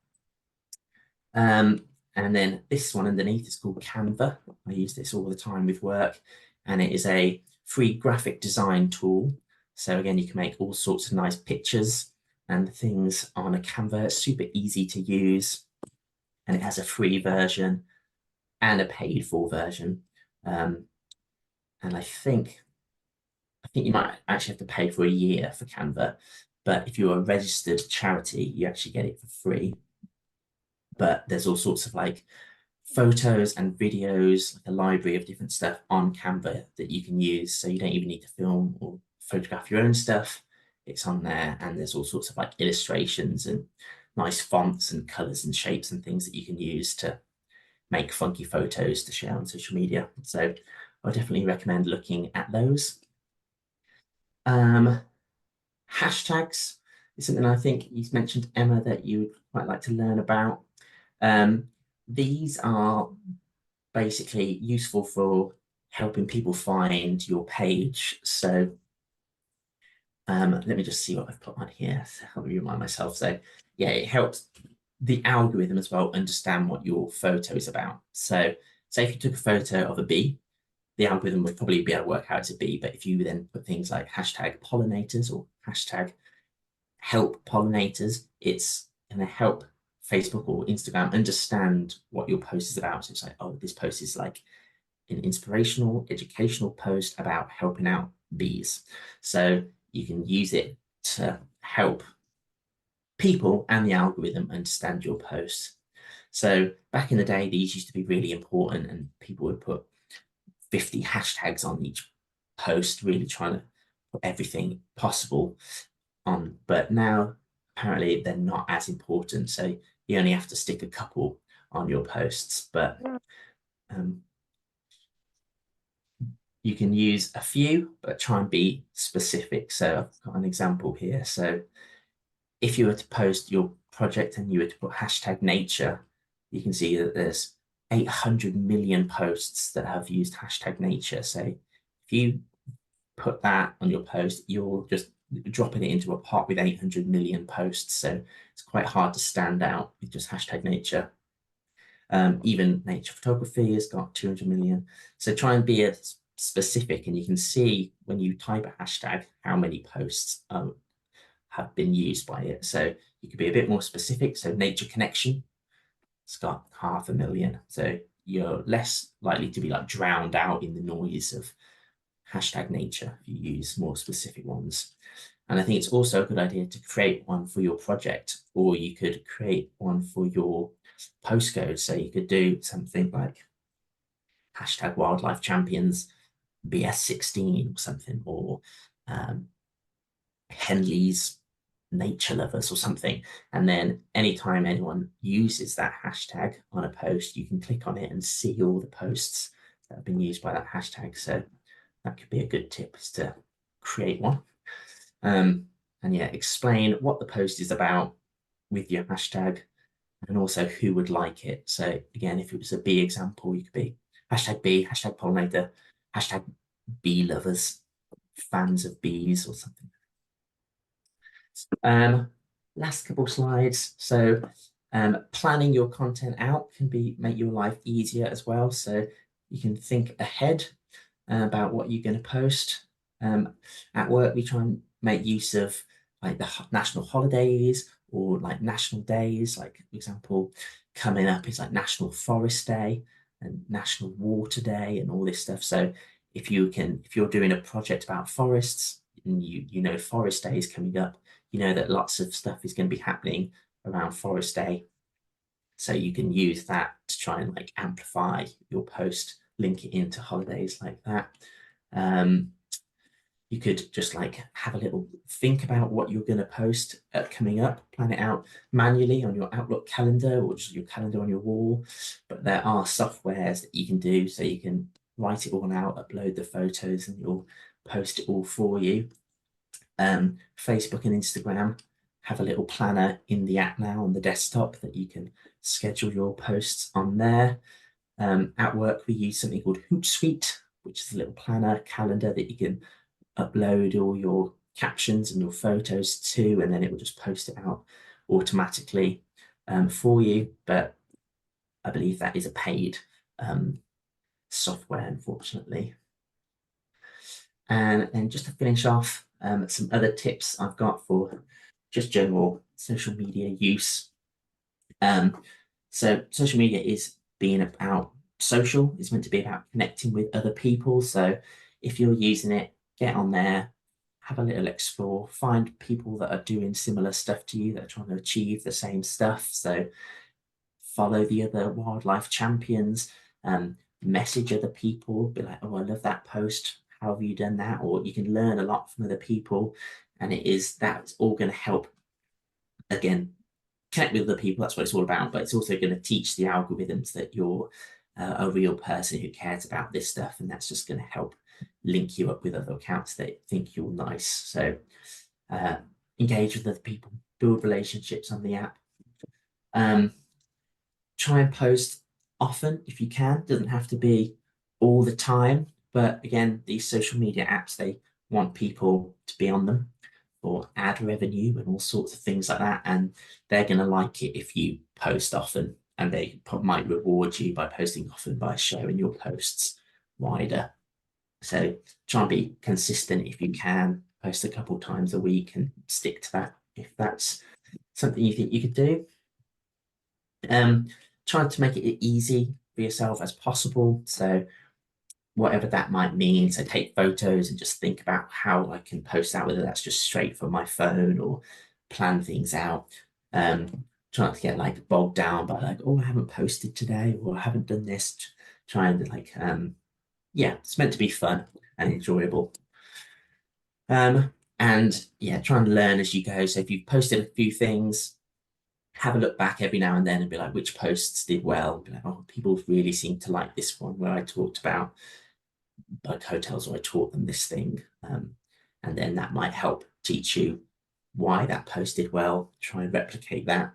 And then this one underneath is called Canva. I use this all the time with work, and it is a free graphic design tool. So again, you can make all sorts of nice pictures and things on a Canva. It's super easy to use, and it has a free version and a paid for version. And I think you might actually have to pay for a year for Canva, but if you're a registered charity, you actually get it for free. But there's all sorts of like photos and videos, like a library of different stuff on Canva that you can use. So you don't even need to film or photograph your own stuff. It's on there, and there's all sorts of like illustrations and nice fonts and colors and shapes and things that you can use to make funky photos to share on social media. So I definitely recommend looking at those. Hashtags is something I think you mentioned, Emma, that you would quite like to learn about. These are basically useful for helping people find your page. So let me just see what I've put on here to help me remind myself. So yeah, it helps the algorithm as well understand what your photo is about. So say if you took a photo of a bee, the algorithm would probably be able to work out it's a bee. But if you then put things like hashtag pollinators or hashtag help pollinators, it's going to help Facebook or Instagram understand what your post is about. So it's like, oh, this post is like an inspirational, educational post about helping out bees. So you can use it to help people and the algorithm understand your posts. So back in the day, these used to be really important, and people would put 50 hashtags on each post, really trying to put everything possible on. But now apparently they're not as important, so you only have to stick a couple on your posts. But you can use a few, but try and be specific. So I've got an example here. So if you were to post your project and you were to put hashtag nature, you can see that there's 800 million posts that have used hashtag nature. So if you put that on your post, you're just dropping it into a pot with 800 million posts. So it's quite hard to stand out with just hashtag nature. Even nature photography has got 200 million. So try and be specific, and you can see when you type a hashtag how many posts have been used by it. So you could be a bit more specific. So nature connection, it's got 500,000. So you're less likely to be like drowned out in the noise of hashtag nature if you use more specific ones. And I think it's also a good idea to create one for your project, or you could create one for your postcode. So you could do something like hashtag wildlife champions BS16 or something, or Henley's nature lovers or something. And then anytime anyone uses that hashtag on a post, you can click on it and see all the posts that have been used by that hashtag. So that could be a good tip, is to create one. And yeah, explain what the post is about with your hashtag, and also who would like it. So again, if it was a bee example, you could be hashtag bee, hashtag pollinator, hashtag bee lovers, fans of bees or something. Last couple slides. So planning your content out can make your life easier as well. So you can think ahead about what you're going to post. At work, we try and make use of like the national holidays or like national days. Like, for example, coming up is like National Forest Day and National Water Day and all this stuff. So if you're doing a project about forests and you know Forest Day is coming up, you know that lots of stuff is going to be happening around Forest Day. So you can use that to try and like amplify your post, link it into holidays like that. You could just like have a little think about what you're going to post coming up, plan it out manually on your Outlook calendar or just your calendar on your wall. But there are softwares that you can do, so you can write it all out, upload the photos, and you'll post it all for you. Facebook and Instagram have a little planner in the app now on the desktop that you can schedule your posts on there. At work, we use something called Hootsuite, which is a little planner calendar that you can upload all your captions and your photos to, and then it will just post it out automatically for you. But I believe that is a paid software, unfortunately. And then just to finish off, some other tips I've got for just general social media use. So social media is being about social. It's meant to be about connecting with other people. So if you're using it, get on there, have a little explore, find people that are doing similar stuff to you, that are trying to achieve the same stuff. So follow the other wildlife champions, message other people, be like, oh, I love that post. How have you done that? Or you can learn a lot from other people, and that's all going to help, again, connect with other people. That's what it's all about. But it's also going to teach the algorithms that you're a real person who cares about this stuff, and that's just going to help link you up with other accounts that think you're nice. So engage with other people, build relationships on the app. Try and post often if you can. Doesn't have to be all the time, but again, these social media apps, they want people to be on them for ad revenue and all sorts of things like that, and they're going to like it if you post often, and they might reward you by posting often by sharing your posts wider. So try and be consistent if you can. Post a couple times a week and stick to that if that's something you think you could do. Trying to make it easy for yourself as possible. So whatever that might mean. So take photos and just think about how I can post that, whether that's just straight from my phone or plan things out. Try not to get like bogged down by like, oh, I haven't posted today, or I haven't done this. Try and like, yeah, it's meant to be fun and enjoyable. And yeah, try and learn as you go. So if you've posted a few things, have a look back every now and then and be like, which posts did well? Be like, oh, people really seem to like this one where I talked about like hotels, or I taught them this thing. And then that might help teach you why that post did well. Try and replicate that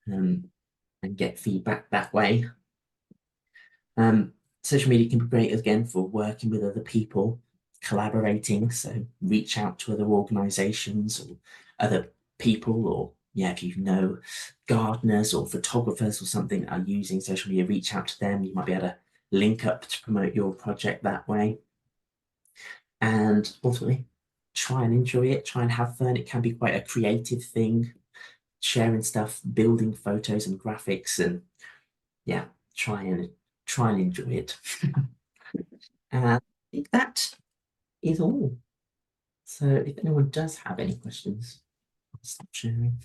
and get feedback that way. Social media can be great again for working with other people, collaborating. So reach out to other organizations or other people, or yeah, if you know gardeners or photographers or something that are using social media, reach out to them. You might be able to link up to promote your project that way. And ultimately, try and enjoy it, try and have fun. It can be quite a creative thing, sharing stuff, building photos and graphics, and yeah, try and enjoy it. And I think that is all. So if anyone does have any questions, I'll stop sharing.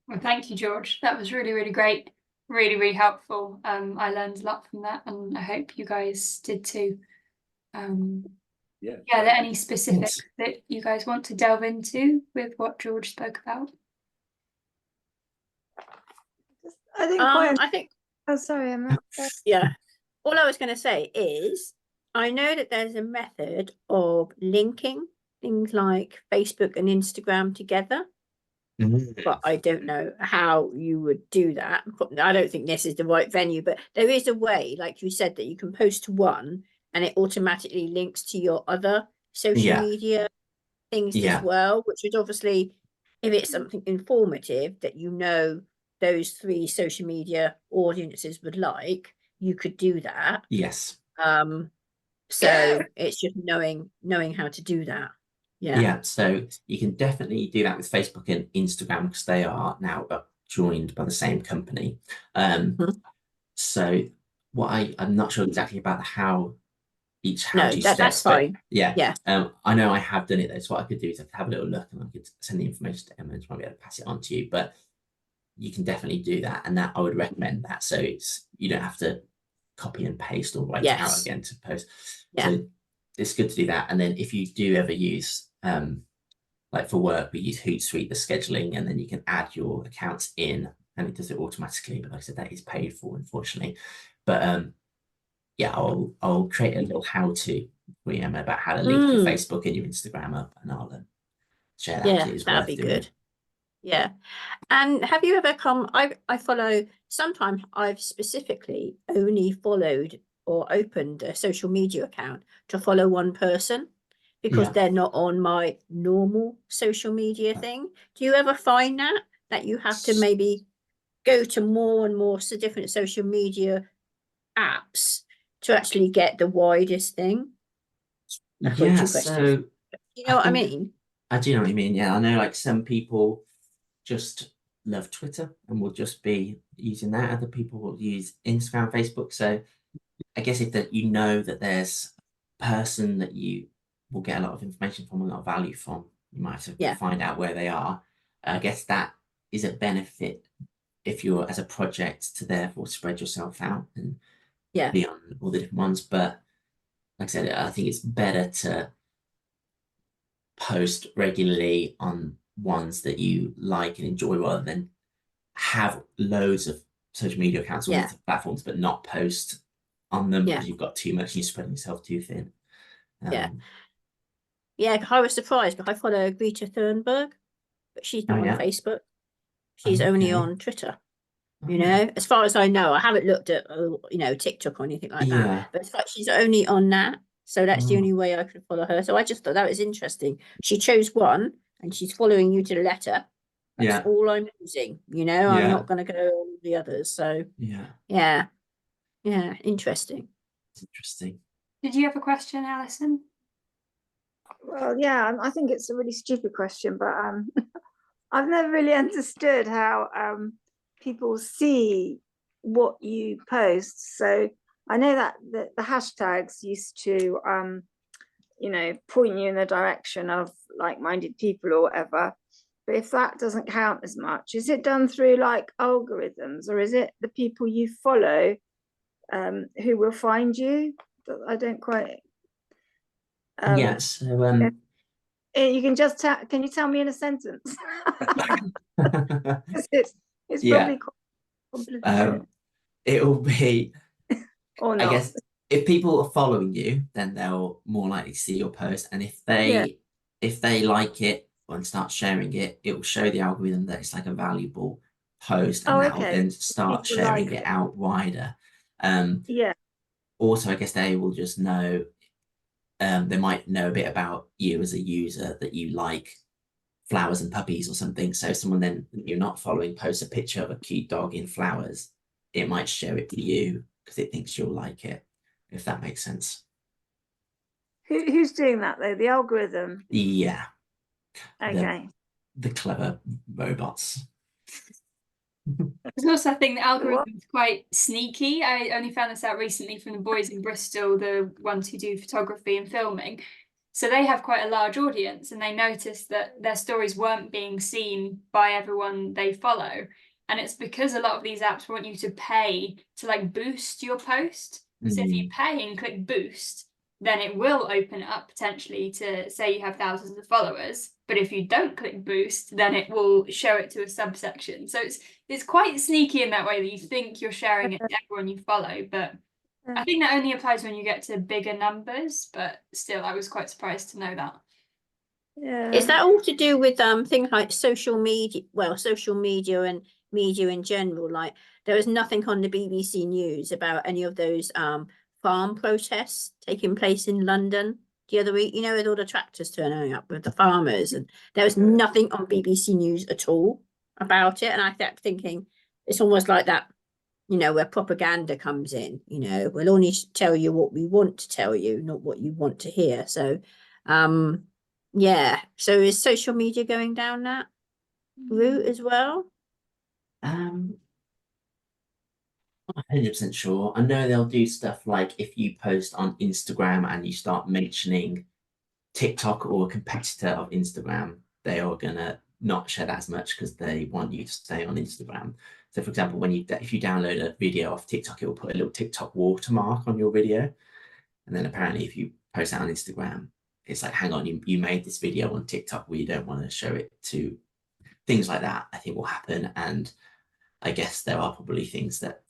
Well, thank you, George. That was really, really great. Really, really helpful. I learned a lot from that, and I hope you guys did too. Yeah. Are there any specifics that you guys want to delve into with what George spoke about? I think I think oh, sorry, Emma. yeah. All I was going to say is, I know that there's a method of linking things like Facebook and Instagram together. but I don't know how you would do that. I don't think this is the right venue, but there is a way, like you said, that you can post to one and it automatically links to your other social Yeah. media things as Yeah. well, which would obviously, if it's something informative that you know those 3 social media audiences would like, you could do that. Yes. So it's just knowing how to do that. Yeah, so you can definitely do that with Facebook and Instagram because they are now joined by the same company. Mhm. So what I'm not sure exactly about how each No, how-to that's steps, but fine. yeah, Yeah. I know I have done it though. So what I could do is I could have a little look and I could send the information to Emma and she might be able to pass it on to you. But you can definitely do that, and that I would recommend that. So you don't have to copy and paste or write it out Yes. again to post. Yeah. So it's good to do that. And then if you do ever use like for work, we use Hootsuite, the scheduling, and then you can add your accounts in and it does it automatically. But like I said, that is paid for, unfortunately. But yeah, I'll create a little how-to for you, Emma, about how to link your Facebook and your Instagram up, and I'll share that. Yeah, It is that'd worth be doing good. it. Yeah. And have you ever come, I follow, sometimes I've specifically only followed or opened a social media account to follow one person because Yeah. they're not on my normal social media thing. Do you ever find that you have to maybe go to more and more different social media apps to actually get the widest thing? I've got Yeah, 2 questions. so You I know what I think mean? I do know what you mean. Yeah, I know like some people just love Twitter and will just be using that. Other people will use Instagram, Facebook. So I guess if that you know that there's a person that you will get a lot of information from, a lot of value from, you might have to Yeah. find out where they are. I guess that is a benefit if you're as a project to therefore spread yourself out and Yeah. be on all the different ones. But like I said, I think it's better to post regularly on ones that you like and enjoy rather than have loads of social media accounts on Yeah. different platforms but not post on them Yeah. because you've got too much and you're spreading yourself too thin. Yeah. Yeah, I was surprised, but I follow Greta Thunberg, but she's not Oh, on yeah. Facebook. She's only Okay. on Twitter. You Oh, know, as far as I know, I haven't looked at TikTok or anything like yeah. that. But it's like she's only on that, so that's the Oh, only way I could follow her. So I just thought that was interesting. She chose one, and she's following you to the letter. That's yeah. all I'm using. You know, I'm Yeah. not going to go on the others. So Yeah. yeah, interesting. It's interesting. Did you have a question, Alison? Well, yeah, I think it's a really stupid question, but I've never really understood how people see what you post. So I know that the hashtags used to point you in the direction of like-minded people or whatever. But if that doesn't count as much, is it done through like algorithms, or is it the people you follow who will find you? I don't quite. Yeah. So You can just can you tell me in a sentence? It's yeah. probably quite complicated. It'll be Or I not. guess if people are following you, then they'll more likely to see your post. And if they like it and start sharing it, it will show the algorithm that it's like a valuable post, and that will then start People sharing like it out wider. Yeah. Also, I guess they will just know. They might know a bit about you as a user, that you like flowers and puppies or something. So if someone then you're not following posts a picture of a cute dog in flowers, it might show it to you because it thinks you'll like it, if that makes sense. Who's doing that though? The algorithm? Yeah. Okay. The clever robots. There's also, I think the algorithm is quite sneaky. I only found this out recently from the boys in Bristol, the ones who do photography and filming. So they have quite a large audience, and they noticed that their stories weren't being seen by everyone they follow. And it's because a lot of these apps want you to pay to like boost your post. So if you pay and click boost, then it will open it up potentially to say you have thousands of followers. But if you don't click boost, then it will show it to a subsection. So it's quite sneaky in that way that you think you're sharing it to everyone you follow. But I think that only applies when you get to bigger numbers. But still, I was quite surprised to know that. Yeah. Is that all to do with things like social media? Well, social media and media in general. Like there was nothing on the BBC News about any of those farm protests taking place in London the other week. You know, with all the tractors turning up with the farmers, and there was nothing on BBC News at all about it. And I kept thinking, it's almost like that. You know, where propaganda comes in. You know, we'll only tell you what we want to tell you, not what you want to hear. So, yeah. So is social media going down that route as well? I'm not 100% sure. I know they'll do stuff like if you post on Instagram and you start mentioning TikTok or a competitor of Instagram, they are gonna not share that as much because they want you to stay on Instagram. So, for example, when if you download a video off TikTok, it will put a little TikTok watermark on your video, and then apparently, if you post that on Instagram, it's like, hang on, you made this video on TikTok, we don't want to show it to things like that. I think will happen, and I guess there are probably things that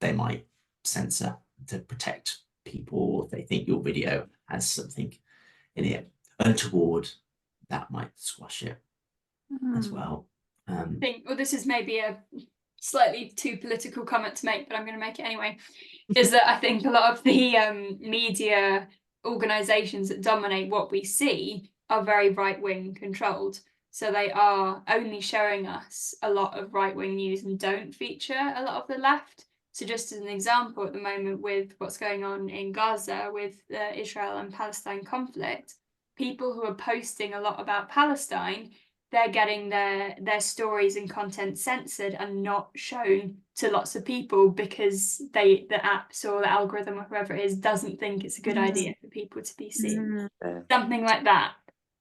they might censor to protect people if they think your video has something in it untoward that might squash it as well. I think, well, this is maybe a slightly too political comment to make, but I'm going to make it anyway, is that I think a lot of the media organisations that dominate what we see are very right-wing controlled. So they are only showing us a lot of right-wing news and don't feature a lot of the left. So just as an example, at the moment with what's going on in Gaza with the Israel and Palestine conflict, people who are posting a lot about Palestine, they're getting their stories and content censored and not shown to lots of people because the apps or the algorithm or whoever it is doesn't think it's a good idea for people to be seen. Something like that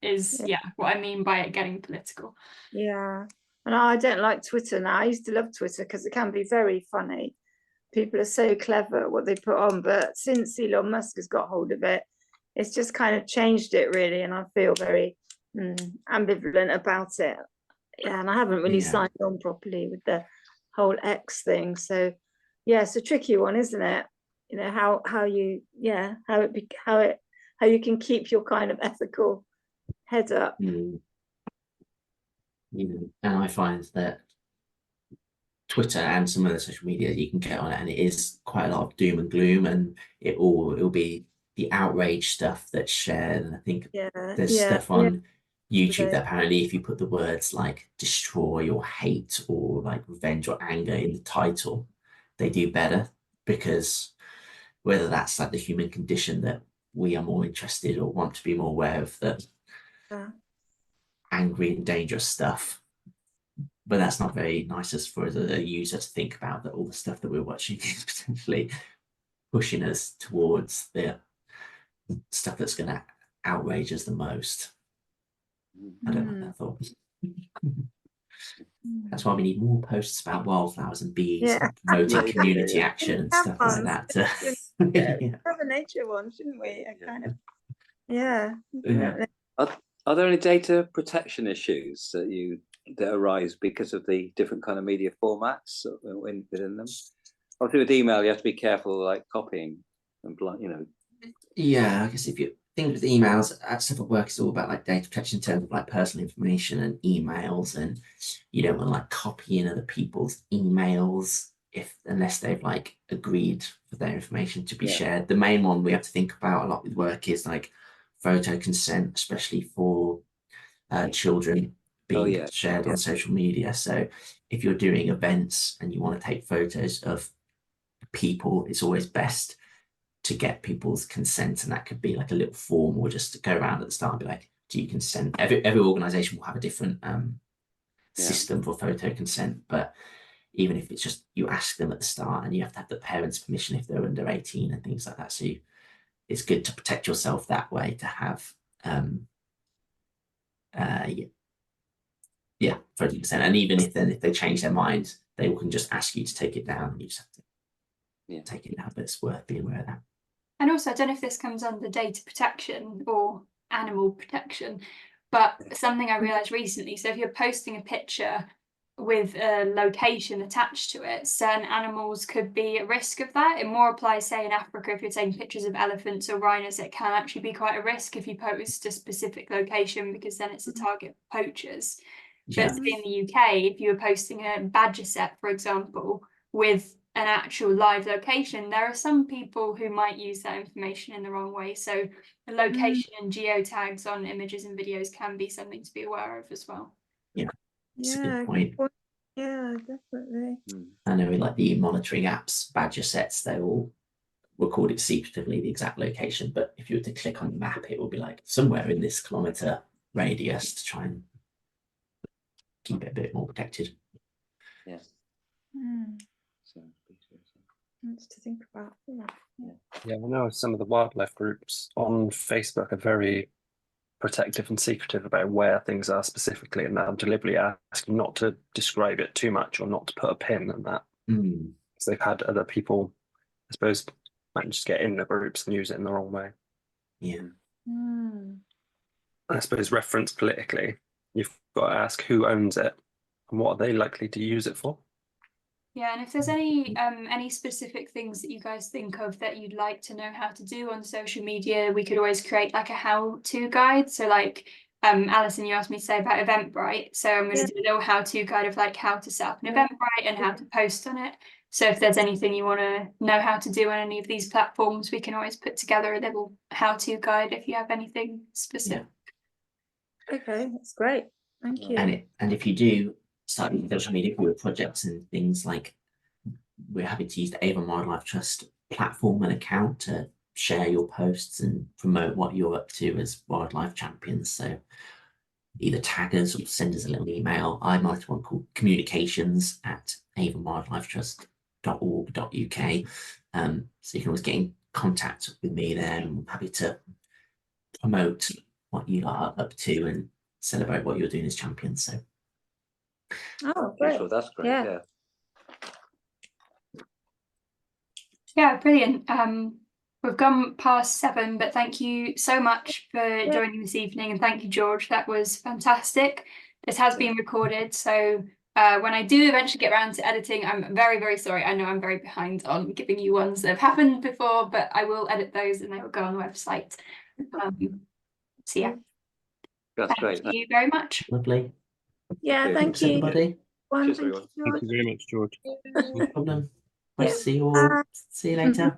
is what I mean by it getting political. Yeah, and I don't like Twitter now. I used to love Twitter because it can be very funny. People are so clever at what they put on, but since Elon Musk has got hold of it, it's just kind of changed it really, and I feel very ambivalent about it. Yeah, and I haven't really signed on properly with the whole X thing. So yeah, it's a tricky one, isn't it? You know, how you how you can keep your kind of ethical head up. You know, and I find that Twitter and some of the social media you can get on it, and it is quite a lot of doom and gloom, and it'll be the outrage stuff that's shared. And I think there's stuff on YouTube that apparently if you put the words like destroy or hate or like revenge or anger in the title, they do better, because whether that's like the human condition that we are more interested or want to be more aware of the angry and dangerous stuff. But that's not very nice as for a user to think about, that all the stuff that we're watching is potentially pushing us towards the stuff that's going to outrage us the most. I don't like that thought. That's why we need more posts about wildflowers and bees and promoting community action and stuff like that. Have a nature one, shouldn't we? Are there any data protection issues that arise because of the different kind of media formats within them? Obviously, with email, you have to be careful, like copying and Yeah, I guess if you think with emails, stuff at work is all about like data protection in terms of like personal information and emails, and you don't want to like copy in other people's emails unless they've like agreed for their information to be shared. The main one we have to think about a lot with work is like photo consent, especially for children being shared on social media. So if you're doing events and you want to take photos of people, it's always best to get people's consent, and that could be like a little form, or just to go around at the start and be like, do you consent? Every organization will have a different system for photo consent, but even if it's just you ask them at the start, and you have to have the parents' permission if they're under 18 and things like that. So it's good to protect yourself that way, to have photo consent. And even if they change their mind, they can just ask you to take it down, and you just have to take it down. But it's worth being aware of that. And also, I don't know if this comes under data protection or animal protection, but something I realized recently, so if you're posting a picture with a location attached to it, certain animals could be at risk of that. It more applies, say, in Africa, if you're taking pictures of elephants or rhinos, it can actually be quite a risk if you post a specific location, because then it's a target for poachers. Yeah. But in the UK, if you were posting a badger set, for example, with an actual live location, there are some people who might use that information in the wrong way. So the location and geotags on images and videos can be something to be aware of as well. It's a Yeah, good point. yeah, definitely. I know in like the monitoring apps, badger sets, they all record it secretively, the exact location. But if you were to click on the map, it will be like somewhere in this kilometre radius to try and keep it a bit more protected. Yeah. So, Lots to think about. Yeah, I know some of the wildlife groups on Facebook are very protective and secretive about where things are specifically, and they'll deliberately ask you not to describe it too much or not to put a pin and that. Mm. So they've had other people, I suppose, might just get in the groups and use it in the wrong way. Yeah. I suppose reference politically, you've got to ask who owns it and what are they likely to use it for. Yeah, and if there's any specific things that you guys think of that you'd like to know how to do on social media, we could always create like a how-to guide. So like Alison, you asked me to say about Eventbrite. So I'm going to do a little how-to guide of like how to set up an Eventbrite and how to post on it. So if there's anything you want to know how to do on any of these platforms, we can always put together a little how-to guide if you have anything specific. Okay, that's great. Thank you. And if you do start using social media for your projects and things, like we're happy to use the Avon Wildlife Trust platform and account to share your posts and promote what you're up to as wildlife champions. So either tag us or send us a little email. I might one called communications@avonwildlifetrust.org.uk. So you can always get in contact with me there, and I'm happy to promote what you are up to and celebrate what you're doing as champions. So Oh, great. Sure, that's great. Yeah. Yeah. Yeah, brilliant. We've gone past 7, but thank you so much for joining this evening, and thank you, George. That was fantastic. This has been recorded, so when I do eventually get around to editing, I'm very, very sorry. I know I'm very behind on giving you ones that have happened before, but I will edit those and they will go on the website. So yeah, That's great. thank you very much. lovely. Yeah, Okay, thank Thanks, you. everybody. Cheers, Thank everyone. you, Thank George. you very much, George. No problem. Nice Yeah. to see you all. See you later.